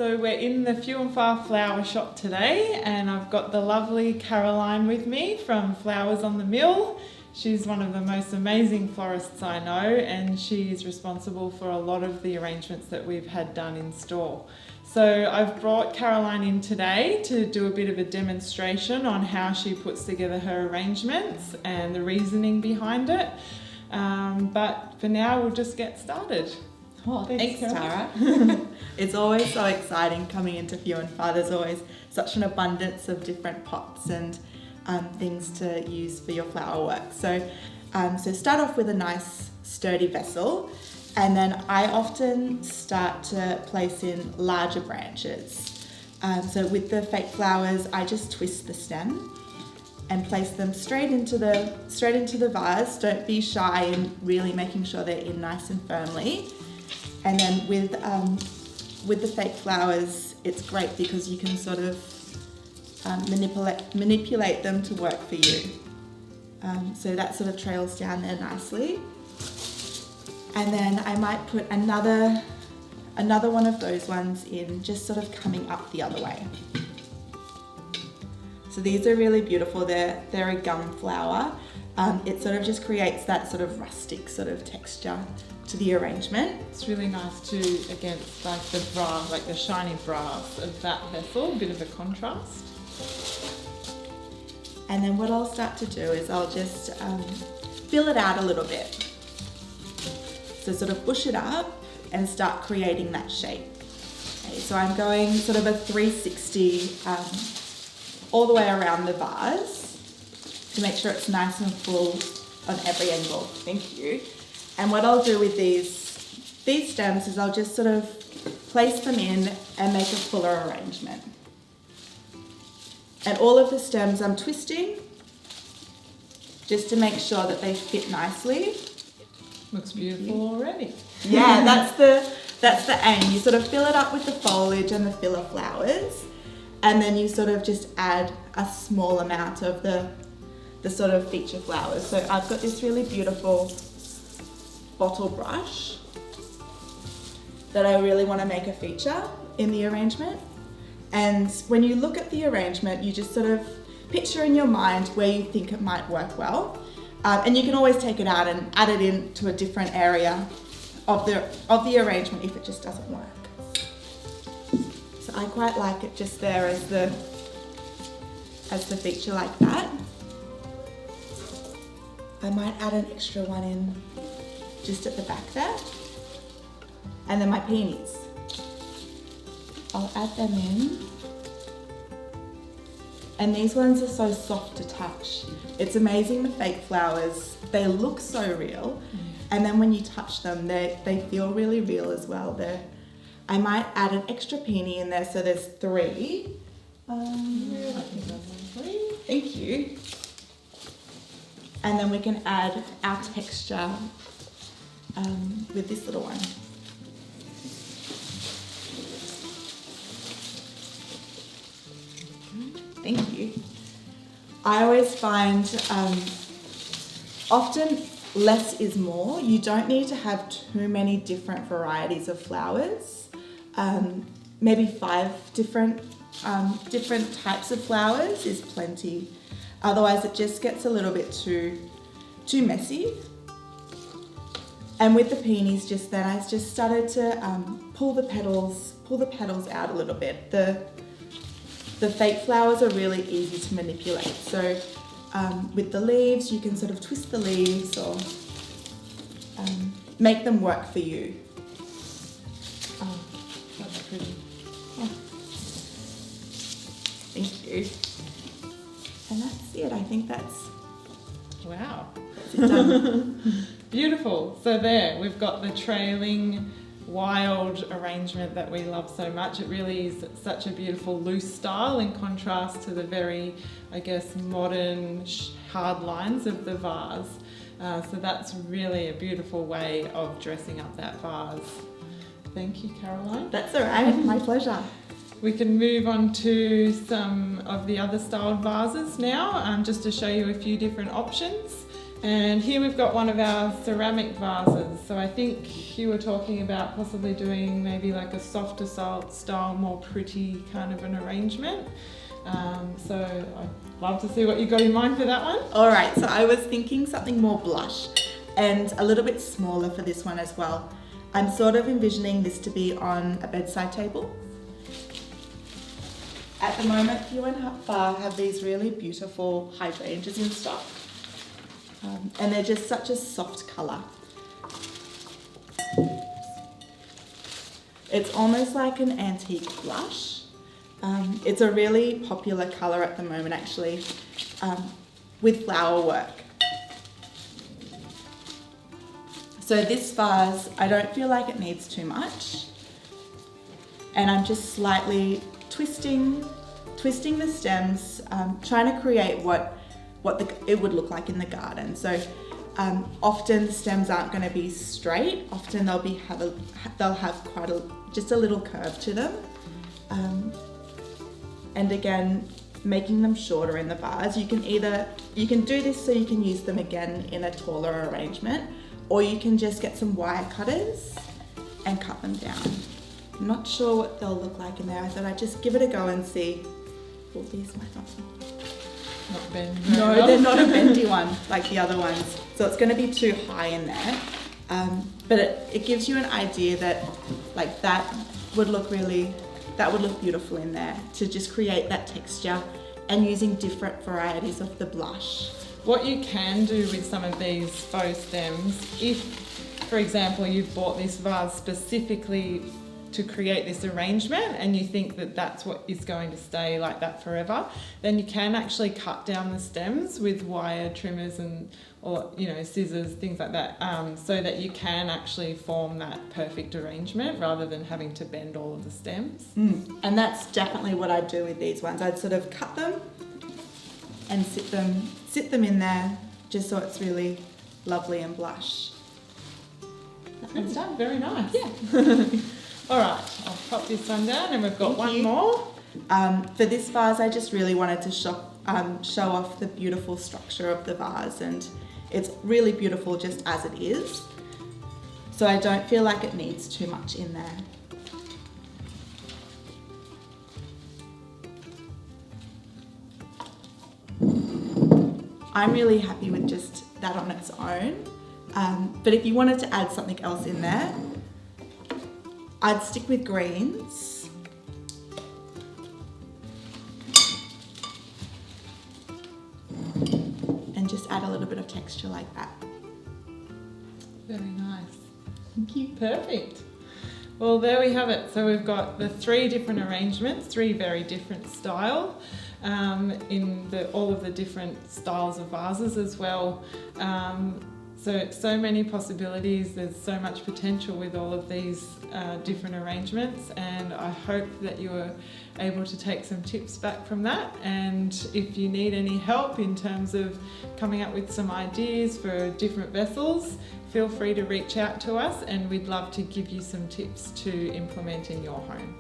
So we're in the Few and Far flower shop today, and I've got the lovely Caroline with me from Flowers on the Mill. She's one of the most amazing florists I know, and she's responsible for a lot of the arrangements that we've had done in store. So I've brought Caroline in today to do a bit of a demonstration on how she puts together her arrangements and the reasoning behind it. But for now, we'll just get started. Oh, thanks Tara. It's always so exciting coming into Few and Far. There's always such an abundance of different pots and things to use for your flower work. So start off with a nice sturdy vessel, and then I often start to place in larger branches. So with the fake flowers, I just twist the stem and place them straight into the vase. Don't be shy in really making sure they're in nice and firmly. And then with the fake flowers, it's great because you can sort of manipulate them to work for you. So that sort of trails down there nicely. And then I might put another one of those ones in, just sort of coming up the other way. So these are really beautiful. They're a gum flower. It sort of just creates that sort of rustic sort of texture to the arrangement. It's really nice too against like the brass, like the shiny brass of that vessel, a bit of a contrast. And then what I'll start to do is I'll just fill it out a little bit. So sort of bush it up and start creating that shape. Okay, so I'm going sort of a 360 all the way around the vase to make sure it's nice and full on every angle. Thank you. And what I'll do with these stems is I'll just sort of place them in and make a fuller arrangement. And all of the stems I'm twisting just to make sure that they fit nicely. Looks beautiful already. Yeah, that's the aim. You sort of fill it up with the foliage and the filler flowers, and then you sort of just add a small amount of the sort of feature flowers. So I've got this really beautiful bottle brush that I really want to make a feature in the arrangement. And when you look at the arrangement, you just sort of picture in your mind where you think it might work well. And you can always take it out and add it into a different area of the arrangement if it just doesn't work. So I quite like it just there as the feature like that. I might add an extra one in just at the back there. And then my peonies. I'll add them in. And these ones are so soft to touch. It's amazing, the fake flowers. They look so real. And then when you touch them, they feel really real as well. I might add an extra peony in there, so there's 3. I think that's 3. Thank you. And then we can add our texture with this little one. Thank you. I always find often less is more. You don't need to have too many different varieties of flowers. Maybe 5 different types of flowers is plenty. Otherwise it just gets a little bit too messy. And with the peonies just then, I just started to pull the petals out a little bit. The fake flowers are really easy to manipulate. So with the leaves, you can sort of twist the leaves or make them work for you. Oh, that's pretty. Oh. Thank you. And that's it. I think that's... Wow. That's it done. Beautiful. So there, we've got the trailing wild arrangement that we love so much. It really is such a beautiful loose style in contrast to the very, I guess, modern hard lines of the vase. So that's really a beautiful way of dressing up that vase. Thank you, Caroline. That's all right. My pleasure. We can move on to some of the other styled vases now, just to show you a few different options. And here we've got one of our ceramic vases. So I think you were talking about possibly doing maybe like a softer style, more pretty kind of an arrangement. So I'd love to see what you got in mind for that one. All right, so I was thinking something more blush and a little bit smaller for this one as well. I'm sort of envisioning this to be on a bedside table. At the moment, Few and Far have these really beautiful hydrangeas in stock. And they're just such a soft colour. It's almost like an antique blush. It's a really popular colour at the moment actually, with flower work. So this vase, I don't feel like it needs too much. And I'm just slightly twisting the stems, trying to create what it would look like in the garden. So often the stems aren't going to be straight. Often they'll have quite just a little curve to them. And again, making them shorter in the vase. You can do this so you can use them again in a taller arrangement, or you can just get some wire cutters and cut them down. I'm not sure what they'll look like in there. I thought I'd just give it a go and see. Well, these might not bend. No, they're not a bendy one like the other ones. So it's going to be too high in there. But it gives you an idea that like that would look beautiful in there, to just create that texture and using different varieties of the blush. What you can do with some of these faux stems, if, for example, you've bought this vase specifically to create this arrangement and you think that that's what is going to stay like that forever, then you can actually cut down the stems with wire trimmers or scissors, things like that, so that you can actually form that perfect arrangement rather than having to bend all of the stems. And that's definitely what I'd do with these ones. I'd sort of cut them and sit them in there just so it's really lovely and blush. That one's done, very nice. Yeah. All right, I'll pop this one down and we've got one more. For this vase, I just really wanted to show off the beautiful structure of the vase, and it's really beautiful just as it is. So I don't feel like it needs too much in there. I'm really happy with just that on its own. But if you wanted to add something else in there, I'd stick with greens. And just add a little bit of texture like that. Very nice. Thank you. Perfect. Well, there we have it. So we've got the 3 different arrangements, 3 very different style, in all of the different styles of vases as well. So many possibilities, there's so much potential with all of these different arrangements, and I hope that you were able to take some tips back from that. And if you need any help in terms of coming up with some ideas for different vessels, feel free to reach out to us and we'd love to give you some tips to implement in your home.